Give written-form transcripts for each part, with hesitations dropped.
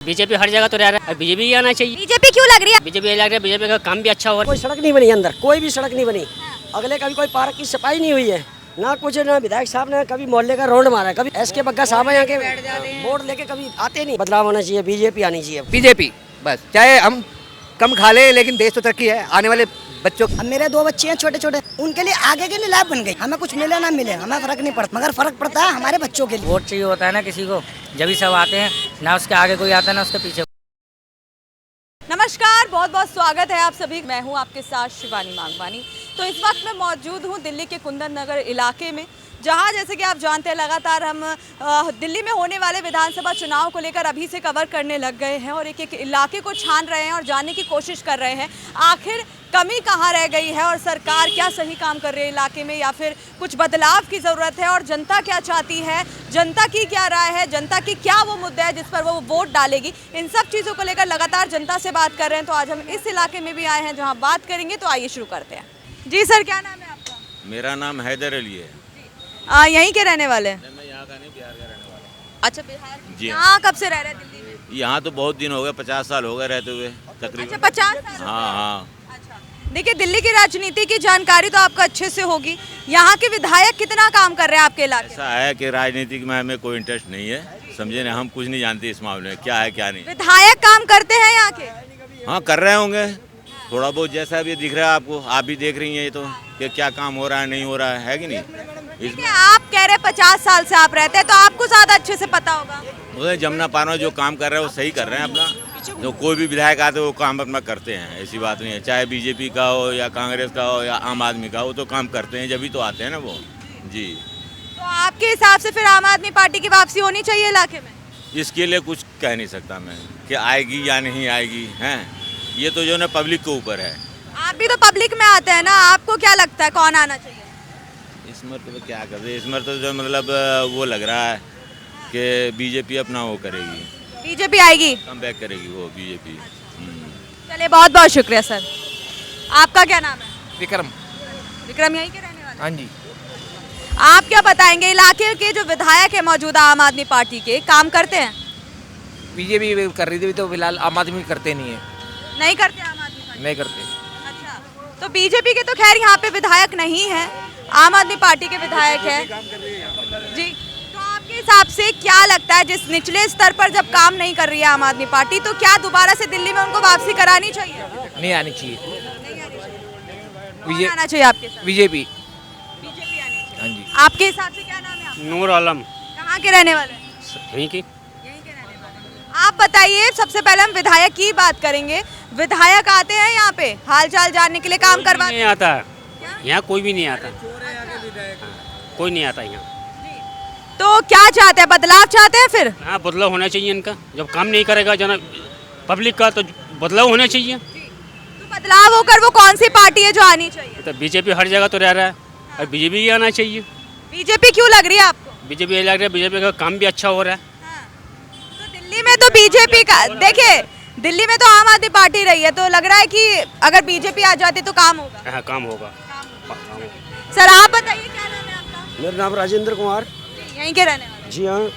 BJP हर जगह तो रह रहा है, बीजेपी ही आना चाहिए। बीजेपी क्यों लग रही है? बीजेपी लग रहा है, बीजेपी का काम भी अच्छा हो रहा है। कोई सड़क नहीं बनी अंदर, कोई भी सड़क नहीं बनी। अगले कभी कोई पार्क की सफाई नहीं हुई है, ना कुछ, ना विधायक साहब ने कभी मोहल्ले का राउंड मारा है, कभी एसके बग्गा साहब यहाँ के वोट लेके कभी आते नहीं। बदलाव होना चाहिए, बीजेपी आनी चाहिए। बीजेपी बस, चाहे हम कम खा ले लेकिन देश तो तरक्की है। आने वाले बच्चों अब मेरे 2 बच्चे हैं छोटे छोटे, उनके लिए आगे के लिए लाभ बन गई। हमें कुछ मिले ना मिले, हमें फर्क नहीं पड़ता, मगर फर्क पड़ता है हमारे बच्चों के लिए। वोट चाहिए होता है ना किसी को, जब ही सब आते हैं, ना उसके आगे कोई आता है ना उसके पीछे। नमस्कार, बहुत बहुत स्वागत है आप सभी। मैं हूं आपके साथ शिवानी मांगवानी। तो इस वक्त मैं मौजूद हूं दिल्ली के कुंदन नगर इलाके में, जहां जैसे कि आप जानते हैं लगातार हम दिल्ली में होने वाले विधानसभा चुनाव को लेकर अभी से कवर करने लग गए हैं और एक एक इलाके को छान रहे हैं और जानने की कोशिश कर रहे हैं आखिर कमी कहाँ रह गई है और सरकार क्या सही काम कर रही है इलाके में, या फिर कुछ बदलाव की ज़रूरत है और जनता क्या चाहती है, जनता की क्या राय है, जनता की क्या वो मुद्दा है जिस पर वो वोट डालेगी। इन सब चीज़ों को लेकर लगातार जनता से बात कर रहे हैं। तो आज हम इस इलाके में भी आए हैं जहाँ बात करेंगे। तो आइए शुरू करते हैं। जी सर, क्या नाम है आपका? मेरा नाम हैदर अली है। यहीं के रहने वाले हैं? मैं यहाँ का नहीं, बिहार का रहने वाला हूँ। अच्छा, बिहार। जी यहाँ कब से रह रहे हैं दिल्ली में? यहाँ तो बहुत दिन हो गए, 50 साल हो गए रहते हुए तकरीबन। अच्छा, 50 साल। हाँ हाँ। अच्छा, देखिए दिल्ली की राजनीति की जानकारी तो आपको अच्छे से होगी। यहाँ के विधायक कितना काम कर रहे हैं आपके इलाके? ऐसा है कि राजनीतिक में हमें कोई इंटरेस्ट नहीं है, समझे ना, हम कुछ नहीं जानते इस मामले में क्या है क्या नहीं। विधायक काम करते हैं यहाँ के? हाँ, कर रहे होंगे थोड़ा बहुत, जैसा अभी दिख रहा है आपको, आप भी देख रही हैं ये तो, कि क्या काम हो रहा है नहीं हो रहा है कि नहीं। देखिए, आप कह रहे हैं 50 साल से आप रहते हैं, तो आपको ज्यादा अच्छे से पता होगा। उधर जमुना पार में जो काम कर रहे हैं वो सही कर रहे हैं अपना। जो कोई भी विधायक आते हैं वो काम अपना करते हैं, ऐसी बात नहीं है। चाहे बीजेपी का हो या कांग्रेस का हो या आम आदमी का हो, तो काम करते हैं, जब भी तो आते हैं ना वो। जी, तो आपके हिसाब से फिर आम आदमी पार्टी की वापसी होनी चाहिए इलाके में? इसके लिए कुछ कह नहीं सकता मैं कि आएगी या नहीं आएगी, हैं ये तो जो ना पब्लिक के ऊपर है। आप भी तो पब्लिक में आते हैं ना, आपको क्या लगता है कौन आना चाहिए? इस मरतबे तो क्या कर रहे, इस मरतबे तो जो मतलब वो लग रहा है कि बीजेपी अपना वो करेगी, बीजेपी आएगी, कम बैक करेगी वो बीजेपी। चलिए, बहुत बहुत शुक्रिया सर। आपका क्या नाम है? विक्रम। विक्रम, यहीं के रहने वाले? हाँ जी। आप क्या बताएंगे, इलाके के जो विधायक है मौजूदा आम आदमी पार्टी के, काम करते हैं? बीजेपी कर रही थी, तो फिलहाल आम आदमी करते नहीं है। नहीं करते आम आदमी पार्टी? नहीं करते। अच्छा, तो बीजेपी के तो खैर यहाँ पे विधायक नहीं है, आम आदमी पार्टी के विधायक है जी। तो आपके हिसाब से क्या लगता है, जिस निचले स्तर पर जब काम नहीं कर रही है आम आदमी पार्टी, तो क्या दोबारा से दिल्ली में उनको वापसी करानी चाहिए? नहीं आनी चाहिए। कौन आना चाहिए आपके साथ? बीजेपी। बीजेपी आनी चाहिए। हाँ जी। आपके हिसाब से क्या नाम है आपका? नूर आलम, कहाँ के रहने वाले हैं? यहीं की। यहीं के रहने वाले। आप बताइए, सबसे पहले हम विधायक की बात करेंगे। विधायक आते हैं यहाँ पे हाल चाल जानने के लिए, काम करवाने? नहीं आता है यहाँ, कोई भी नहीं आता। कोई नहीं आता यहाँ। तो क्या चाहते हैं, बदलाव चाहते हैं फिर? हाँ, बदलाव होना चाहिए इनका। जब काम नहीं करेगा जना पब्लिक का, तो बदलाव होना चाहिए। तो बदलाव होकर वो कौन सी पार्टी है जो आनी चाहिए? तो बीजेपी हर जगह तो रह रहा है, और बीजेपी ही आना चाहिए। बीजेपी क्यों लग रही है आपको? बीजेपी लग रहा है, बीजेपी का काम भी अच्छा हो रहा है। तो दिल्ली में तो बीजेपी का, देखिए दिल्ली में तो आम आदमी पार्टी रही है, तो लग रहा है कि अगर बीजेपी आ जाती तो काम होगा। हाँ, काम होगा। सर आप बताइए, क्या नाम है आपका? मेरा नाम राजेंद्र कुमार। यहीं के रहने वाले? जी हाँ।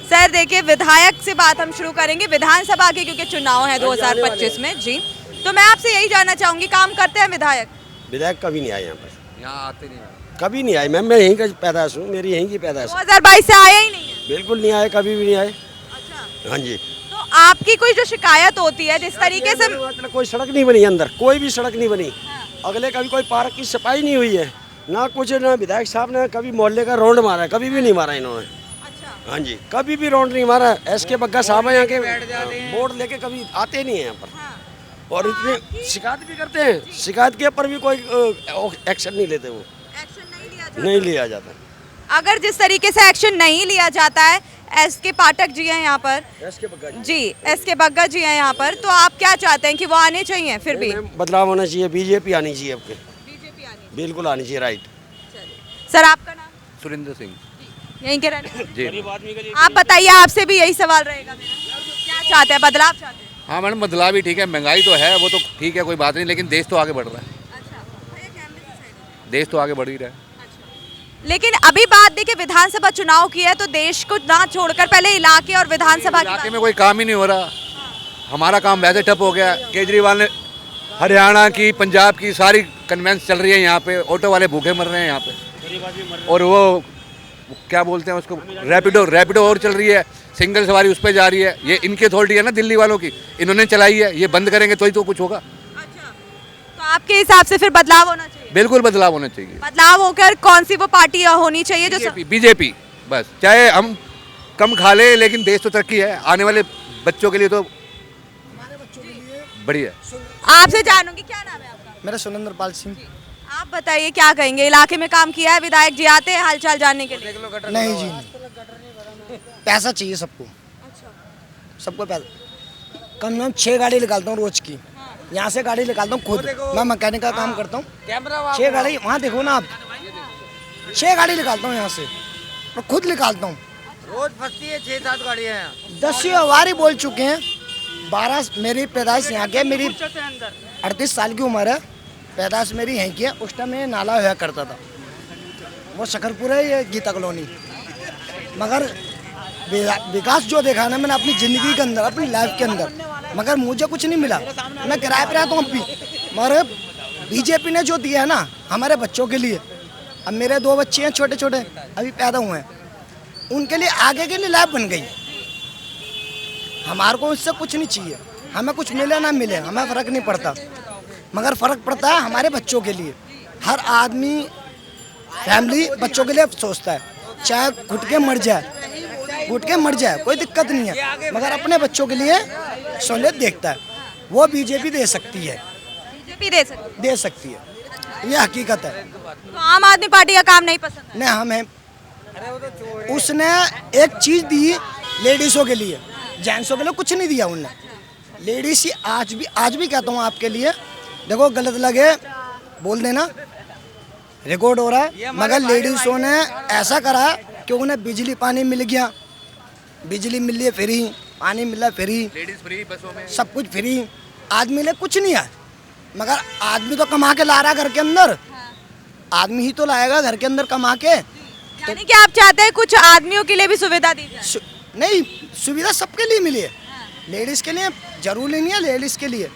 सर देखिए, विधायक से बात हम शुरू करेंगे, विधानसभा के क्योंकि चुनाव है 2025 में जी। तो मैं आपसे यही जानना चाहूंगी, काम करते हैं विधायक? विधायक कभी नहीं आए यहाँ पर, यहाँ आते नहीं। कभी नहीं आए। मैं यहीं का पैदाश हूँ, मेरी यहीं की पैदाश है। 2022 से आया ही नहीं है? बिल्कुल नहीं आए, कभी भी नहीं आए। अच्छा, हाँ जी। तो आपकी कोई जो शिकायत होती है, जिस तरीके से मतलब कोई सड़क नहीं बनी अंदर, कोई भी सड़क नहीं बनी। अगले कभी कोई पार्क की सफाई नहीं हुई है, ना कुछ, ना विधायक साहब ने कभी मोहल्ले का राउंड मारा है, कभी भी नहीं मारा इन्होंने। अच्छा, हाँ जी, कभी भी राउंड नहीं मारा। एसके बग्गा साहब यहाँ के वोट लेके कभी आते नहीं है यहाँ पर। हाँ। और इतने शिकायत भी करते हैं, शिकायत के ऊपर भी कोई एक्शन नहीं लेते, वो एक्शन नहीं लिया जाता? नहीं लिया जाता। अगर जिस तरीके से एक्शन नहीं लिया जाता है, एसके पाठक जी हैं यहाँ पर, एसके बग्गा जी एसके बग्गा जी हैं यहाँ पर, तो आप क्या चाहते हैं कि वो आने चाहिए फिर भी? बदलाव होना चाहिए, बीजेपी आनी चाहिए आपके, बीजेपी आनी बिल्कुल आनी चाहिए। राइट। चाहिए। सर आपका नाम? सुरेंद्र सिंह यहीं के रहने वाले? जी। आप बताइए, आपसे भी यही सवाल रहेगा मेरा, क्या चाहते हैं, बदलाव चाहते हैं? हाँ मैडम, बदलाव भी ठीक है, महंगाई तो है, वो तो ठीक है, कोई बात नहीं, लेकिन देश तो आगे बढ़ रहा है। अच्छा, देश तो आगे बढ़ ही रहा है। लेकिन अभी बात देखिए विधानसभा चुनाव की है, तो देश को ना छोड़कर पहले इलाके और विधानसभा की इलाके बात। में कोई काम ही नहीं हो रहा। हमारा काम वैसे ठप हो गया। केजरीवाल ने हरियाणा की, पंजाब की सारी कन्वेंस चल रही है यहाँ पे, ऑटो वाले भूखे मर रहे हैं यहाँ पे। और वो क्या बोलते हैं उसको, रैपिडो और चल रही है, सिंगल सवारी उस पर जा रही है। ये इनकी अथॉरिटी है ना दिल्ली वालों की, इन्होंने चलाई है। ये बंद करेंगे तो ही तो कुछ होगा। अच्छा, तो आपके हिसाब से फिर बदलाव होना चाहिए। बिल्कुल बदलाव होना चाहिए। बदलाव होकर कौन सी वो पार्टी होनी चाहिए जो बीजेपी बस। चाहे हम कम खा ले, लेकिन देश तो तरक्की है। आने वाले बच्चों के लिए तो बढ़िया। आपसे जानूंगी, क्या नाम है आपका? मेरा सुरेंद्र पाल सिंह। आप बताइए क्या कहेंगे, इलाके में काम किया है विधायक जी, आते हैं हालचाल जानने के लिए? नहीं जी, नहीं। पैसा चाहिए सबको, सबको पैसा। कम से कम 6 गाड़ी निकालता हूँ रोज की। यहाँ से गाड़ी निकालता हूँ खुद, मैं मैकेनिक का काम करता हूँ। 6 गाड़ी, वहाँ देखो ना आप, 6 गाड़ी निकालता हूँ यहाँ से, मैं खुद निकालता हूँ। रोज फंसती है 6-7 गाड़ियाँ यहाँ। 10 बार ही बोल चुके हैं। 12 मेरी पैदाइश यहाँ की है, मेरी 38 साल की उम्र है, पैदाइश मेरी यहीं की है। उस टाइम में नाला हुआ करता था, वो शकरपुर है, ये गीता कॉलोनी। मगर विकास जो देखा ना मैंने अपनी ज़िंदगी के अंदर, अपनी लाइफ के अंदर, मगर मुझे कुछ नहीं मिला। मैं किराए पर रहता हूँ अब भी, मगर बीजेपी ने जो दिया है ना हमारे बच्चों के लिए, अब मेरे 2 बच्चे हैं छोटे छोटे, अभी पैदा हुए हैं, उनके लिए आगे के लिए लाइफ बन गई। हमारे को इससे कुछ नहीं चाहिए, हमें कुछ मिले ना मिले हमें फ़र्क नहीं पड़ता, मगर फ़र्क पड़ता है हमारे बच्चों के लिए। हर आदमी फैमिली बच्चों के लिए सोचता है, चाहे घुट के मर जाए कोई दिक्कत नहीं है, मगर अपने बच्चों के लिए सहूलियत देखता है। वो बीजेपी दे सकती है, बीजेपी दे सकती है, ये हकीकत है। तो आम आदमी पार्टी का काम नहीं पसंद है? नहीं, हमें उसने एक चीज़ दी लेडीज़ों के लिए, जेंट्सों के लिए कुछ नहीं दिया उनने। लेडीज ही आज भी कहता हूँ आपके लिए, देखो गलत लगे बोल देना, रिकॉर्ड हो रहा है, मगर लेडीज़ों ने ऐसा करा कि उन्हें बिजली पानी मिल गया, बिजली मिल रही है फ्री, पानी मिल रहा है फ्री, लेडीज फ्री बसों में, सब कुछ फ्री। आदमी ले कुछ नहीं है, मगर आदमी तो कमा के ला रहा है घर के अंदर, आदमी ही तो लाएगा घर के अंदर कमा के। यानी कि आप चाहते हैं कुछ आदमियों के लिए भी सुविधा दी जाए? नहीं, सुविधा सबके लिए मिली है, लेडीज़ के लिए जरूरी नहीं है, लेडीज़ के लिए,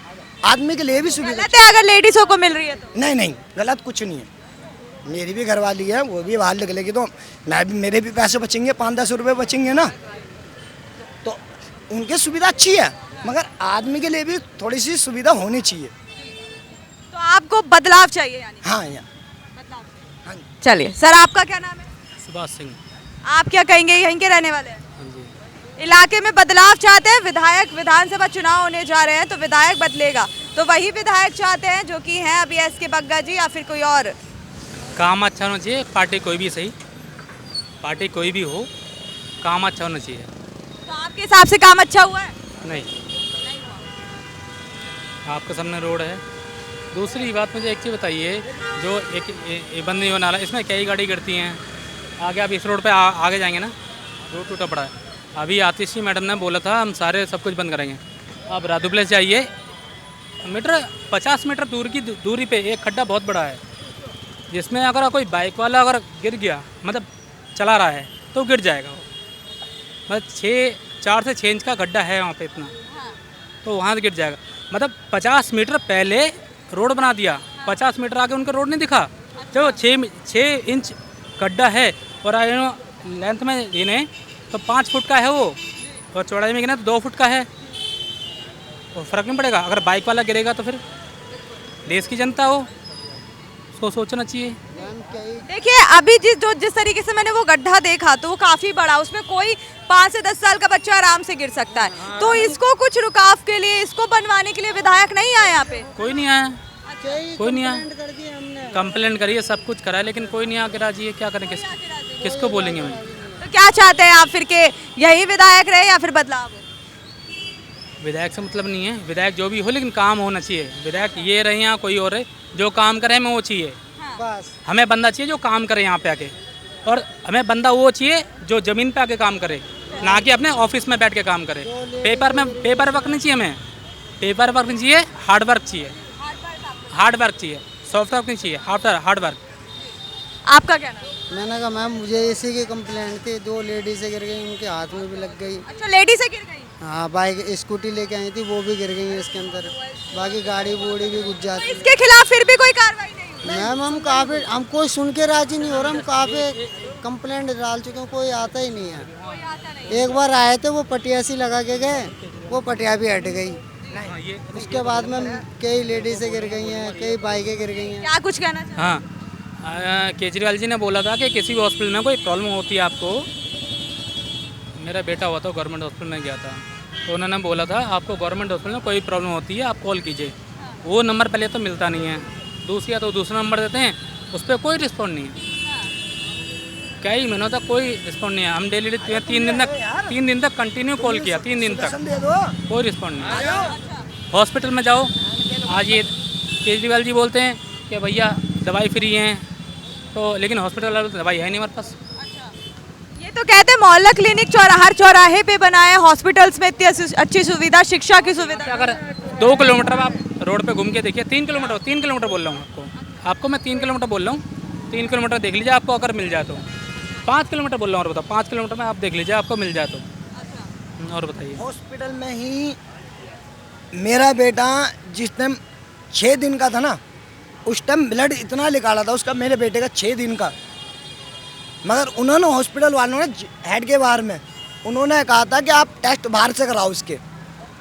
आदमी के लिए भी सुविधा। गलत है अगर लेडीज़ों को मिल रही है तो? नहीं, गलत कुछ नहीं है। मेरी भी घरवाली है, वो भी बाहर निकलेगी तो मेरे भी पैसे बचेंगे, 5-10 रुपये बचेंगे ना, तो उनकी सुविधा अच्छी है, मगर आदमी के लिए भी थोड़ी सी सुविधा होनी चाहिए। तो आपको बदलाव चाहिए यानी? हाँ यार। चलिए सर, आपका क्या नाम है? सुभाष सिंह। आप क्या कहेंगे, यहीं के रहने वाले हैं? इलाके में बदलाव चाहते हैं, विधायक, विधानसभा चुनाव होने जा रहे हैं तो विधायक बदलेगा, तो वही विधायक चाहते हैं जो कि हैं अभी एस के बग्गा जी, या फिर कोई और? काम अच्छा होना चाहिए, पार्टी कोई भी सही, पार्टी कोई भी हो, काम अच्छा होना चाहिए। तो आपके हिसाब से काम अच्छा हुआ है? नहीं, आपके सामने रोड है। दूसरी बात, मुझे एक चीज़ बताइए, जो एक बंद नहीं होना, इसमें कई गाड़ी गिरती हैं आगे। आप इस रोड पे आगे जाएंगे ना, रोड टूटा पड़ा है। अभी आतिशी मैडम ने बोला था हम सारे सब कुछ बंद करेंगे। आप राधू प्लेस जाइए, 50 मीटर दूरी पे एक खड्डा बहुत बड़ा है, जिसमें अगर कोई बाइक वाला अगर गिर गया, मतलब चला रहा है, तो गिर जाएगा वो। मतलब 4 से 6 इंच का गड्ढा है वहाँ पे इतना, तो वहाँ से गिर जाएगा। मतलब 50 मीटर पहले रोड बना दिया, 50 मीटर आगे उनका रोड नहीं दिखा, जो 6 इंच गड्ढा है, और लेंथ में गिने तो 5 फुट का है वो, और चौड़ाई में गिने तो 2 फुट का है, तो फ़र्क नहीं पड़ेगा। अगर बाइक वाला गिरेगा तो फिर देश की जनता हो, उसको सोचना चाहिए। देखिए अभी जिस तरीके से मैंने वो गड्ढा देखा तो वो काफ़ी बड़ा, उसमें कोई 5 से 10 साल का बच्चा आराम से गिर सकता है, तो इसको कुछ रुकाव के लिए, इसको बनवाने के लिए विधायक नहीं आया यहाँ पे? कोई नहीं आया, कोई नहीं आया। कंप्लेंट करिए, सब कुछ करा है, लेकिन कोई नहीं आके राजी है। क्या करें, किसको बोलेंगे भाई? तो क्या चाहते हैं आप फिर के यही विधायक रहे या फिर बदलाव हो? विधायक से मतलब नहीं है, विधायक जो भी हो, लेकिन काम होना चाहिए। विधायक ये रहे या कोई और रहे, जो काम करे हमें वो चाहिए। हमें बंदा चाहिए जो काम करे यहाँ पे आके, और हमें बंदा वो चाहिए जो ज़मीन पे आके काम करे, ना कि अपने ऑफिस में बैठ के काम करे। पेपर वर्क नहीं चाहिए हमें, पेपर वर्क नहीं चाहिए, हार्ड वर्क चाहिए, हार्ड वर्क चाहिए, सॉफ्ट वर्क नहीं चाहिए, हार्ड वर्क। आपका क्या नाम? मैंने कहा मैम मुझे इसी की कंप्लेंट थी, 2 लेडीज़ें गिर गई, उनके हाथ में भी लग गई। अच्छा, लेडी से गिर गई। हाँ, बाइक स्कूटी लेके आई थी, वो भी गिर गई इसके अंदर। बाकी गाड़ी बूढ़ी भी घुस तो जाती। इसके खिलाफ फिर भी कोई कार्रवाई नहीं हुई? मैम हम काफ़ी, हम कोई सुन के राजी नहीं हो रहा, हम काफ़ी कंप्लेंट डाल चुके हैं, कोई आता ही नहीं है। एक बार आए थे, वो पटिया सी लगा के गए, वो पटिया भी हट गई। उसके बाद में कई लेडीज़ें गिर गई हैं, कई बाइकें गिर गई हैं। क्या कुछ कहना चाहते हैं? हाँ, केजरीवाल जी ने बोला था कि किसी भी हॉस्पिटल में कोई प्रॉब्लम होती है आपको, मेरा बेटा हुआ था गवर्नमेंट हॉस्पिटल में गया था, तो उन्होंने बोला था आपको गवर्नमेंट हॉस्पिटल में कोई प्रॉब्लम होती है आप कॉल कीजिए। वो नंबर पहले तो मिलता नहीं है, दूसरी तो दूसरा नंबर देते हैं, उस पर कोई रिस्पॉन्ड नहीं है। कई महीनों तक कोई रिस्पॉन्ड नहीं है। हम डेली 3 दिन तक कंटिन्यू कॉल किया, 3 दिन तक कोई रिस्पॉन्ड नहीं। हॉस्पिटल में जाओ, आज ये केजरीवाल जी बोलते हैं कि भैया दवाई फ्री हैं, तो लेकिन हॉस्पिटल वालों दवाई है नहीं हमारे पास। ये तो कहते हैं मोहल्ला क्लिनिक हर चौराहे पे बनाए, हॉस्पिटल्स में इतनी अच्छी सुविधा, शिक्षा की सुविधा। अगर 2 किलोमीटर आप रोड पे घूम के देखिए, 3 किलोमीटर बोल रहा हूँ आपको मैं 3 किलोमीटर बोल रहा हूँ, 3 किलोमीटर देख लीजिए आपको अगर मिल जाए तो। 5 किलोमीटर बोल रहा हूँ और बताओ, 5 किलोमीटर में आप देख लीजिए आपको मिल जाए तो। और बताइए। हॉस्पिटल में ही मेरा बेटा जिस टाइम 6 दिन का था ना, उस टाइम ब्लड इतना निकाला था उसका, मेरे बेटे का 6 दिन का। मगर उन्होंने हॉस्पिटल वालों ने हेड के बाहर में उन्होंने कहा था कि आप टेस्ट बाहर से कराओ इसके,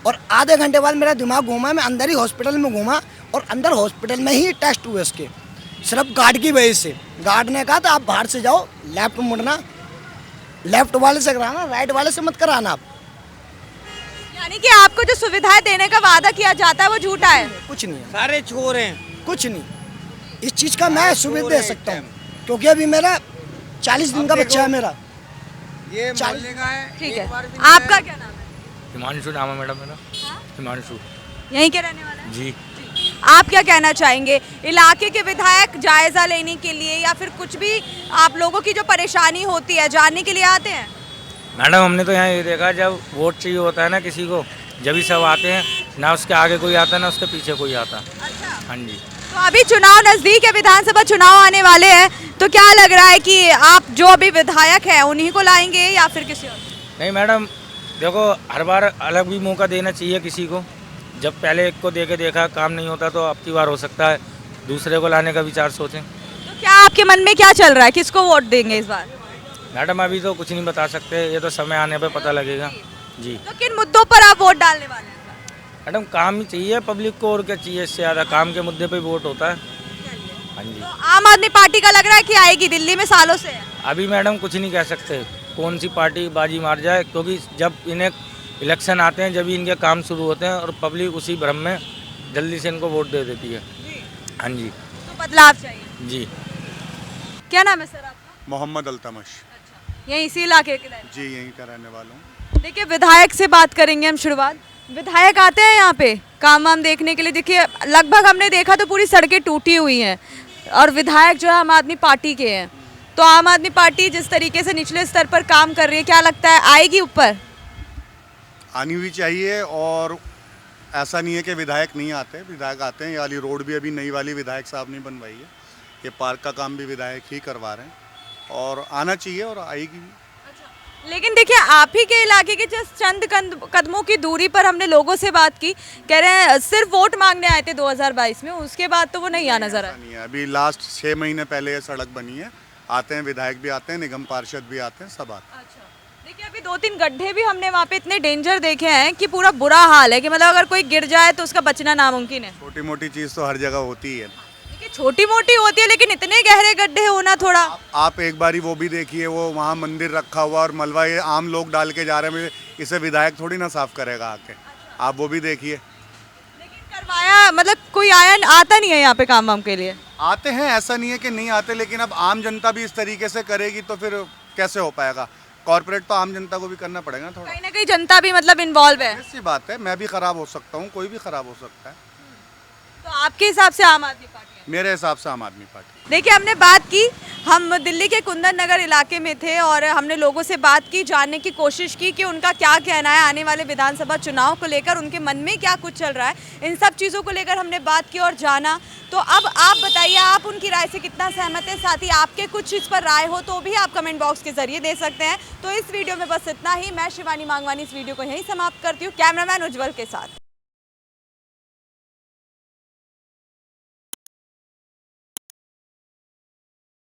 और आधे घंटे बाद मेरा दिमाग घूमा, मैं अंदर ही हॉस्पिटल में घूमा और अंदर हॉस्पिटल में ही टेस्ट हुए उसके, सिर्फ गार्ड की वजह से। गार्ड ने कहा था आप बाहर से जाओ, लेफ्ट मुड़ना, लेफ्ट वाले से कराना, राइट वाले से मत कराना आप। यानी कि आपको जो सुविधाएं देने का वादा किया जाता है वो झूठा है। कुछ नहीं है, सारे छोर हैं। कुछ नहीं। इस चीज़ का मैं सुविधा दे सकता हूँ, क्योंकि अभी मेरा 40 दिन का बच्चा है मेरा। ये 40 का है। ठीक है, आपका क्या नाम है? हिमांशु नाम है मैडम मेरा। हिमांशु यहीं के रहने वाला है? जी। आप क्या कहना चाहेंगे, इलाके के विधायक जायजा लेने के लिए या फिर कुछ भी आप लोगों की जो परेशानी होती है जानने के लिए आते हैं? मैडम हमने तो यहाँ ये देखा, जब वोट चाहिए होता है ना किसी को, जब ही सब आते हैं, ना उसके आगे कोई आता ना उसके पीछे कोई आता। अच्छा। हाँ जी। तो अभी चुनाव नजदीक है, विधानसभा चुनाव आने वाले हैं, तो क्या लग रहा है कि आप जो अभी विधायक हैं उन्हीं को लाएंगे या फिर किसी और? नहीं मैडम, देखो हर बार अलग भी मौका देना चाहिए किसी को। जब पहले एक को देखा काम नहीं होता, तो अब की बार हो सकता है दूसरे को लाने का विचार सोचें। तो क्या आपके मन में क्या चल रहा है, किसको वोट देंगे इस बार? मैडम अभी तो कुछ नहीं बता सकते, ये तो समय आने पे पता लगेगा जी। तो किन मुद्दों पर आप वोट डालने वाले हैं? मैडम काम ही चाहिए पब्लिक को, और क्या चाहिए इससे ज़्यादा, काम के मुद्दे पे वोट होता है। हाँ जी। तो आम आदमी पार्टी का लग रहा है कि आएगी, दिल्ली में सालों से है। अभी मैडम कुछ नहीं कह सकते कौन सी पार्टी बाजी मार जाए, क्योंकि जब इन्हें इलेक्शन आते हैं जब ही इनके काम शुरू होते हैं, और पब्लिक उसी भ्रम में जल्दी से इनको वोट दे देती है। हाँ जी। तो बदलाव चाहिए। जी। क्या नाम है सर आपका? मोहम्मद अल्तमश। यहीं इसी इलाके के रहने? जी यहीं का रहने वाला हूँ। देखिए विधायक से बात करेंगे हम शुरुआत। विधायक आते हैं यहाँ पे काम वाम देखने के लिए? देखिए लगभग हमने देखा तो पूरी सड़कें टूटी हुई हैं, और विधायक जो है आम आदमी पार्टी के हैं, तो आम आदमी पार्टी जिस तरीके से निचले स्तर पर काम कर रही है, क्या लगता है आएगी ऊपर? आनी भी चाहिए, और ऐसा नहीं है कि विधायक नहीं आते, विधायक आते हैं। ये वाली रोड भी अभी नई वाली विधायक साहब ने बनवाई है, ये पार्क का काम भी विधायक ही करवा रहे हैं, और आना चाहिए और आएगी भी। लेकिन देखिए आप ही के इलाके के जस्ट चंद कदमों की दूरी पर हमने लोगों से बात की, कह रहे हैं सिर्फ वोट मांगने आए थे 2022 में, उसके बाद तो वो नहीं आना जरा। नहीं है, अभी लास्ट 6 महीने पहले ये सड़क बनी है, आते हैं विधायक भी आते हैं, निगम पार्षद भी आते हैं, सब आते हैं। देखिए अभी 2-3 गड्ढे भी हमने वहाँ पे इतने डेंजर देखे हैं कि पूरा बुरा हाल है, कि मतलब अगर कोई गिर जाए तो उसका बचना नामुमकिन है। छोटी मोटी चीज़ तो हर जगह होती है। देखिए छोटी मोटी होती है, लेकिन इतने गहरे गड्ढे होना थोड़ा। आप एक बारी वो भी देखिए, वो वहाँ मंदिर रखा हुआ और मलबा ये आम लोग डाल के जा रहे हैं, इसे विधायक थोड़ी ना साफ करेगा आके, आप वो भी देखिए। लेकिन करवाया मतलब कोई आता नहीं है यहाँ पे काम वाम के लिए? आते हैं, ऐसा नहीं है कि नहीं आते, लेकिन अब आम जनता भी इस तरीके से करेगी तो फिर कैसे हो पाएगा? कॉर्पोरेट तो आम जनता को भी करना पड़ेगा थोड़ा। कहीं ना कहीं जनता भी मतलब इन्वॉल्व है। ऐसी बात है, मैं भी खराब हो सकता हूँ, कोई भी खराब हो सकता है। तो तो आपके हिसाब से आम आदमी पार्टी है? मेरे हिसाब से आम आदमी पार्टी। देखिए, हमने बात की, हम दिल्ली के कुंदन नगर इलाके में थे और हमने लोगों से बात की, जानने की कोशिश की कि उनका क्या कहना है आने वाले विधानसभा चुनाव को लेकर, उनके मन में क्या कुछ चल रहा है, इन सब चीज़ों को लेकर हमने बात की और जाना। तो अब आप बताइए, आप उनकी राय से कितना सहमत हैं, साथ ही आपके कुछ इस पर राय हो तो भी आप कमेंट बॉक्स के जरिए दे सकते हैं। तो इस वीडियो में बस इतना ही। मैं शिवानी मांगवानी इस वीडियो को यहीं समाप्त करती हूँ, कैमरामैन उज्जवल के साथ।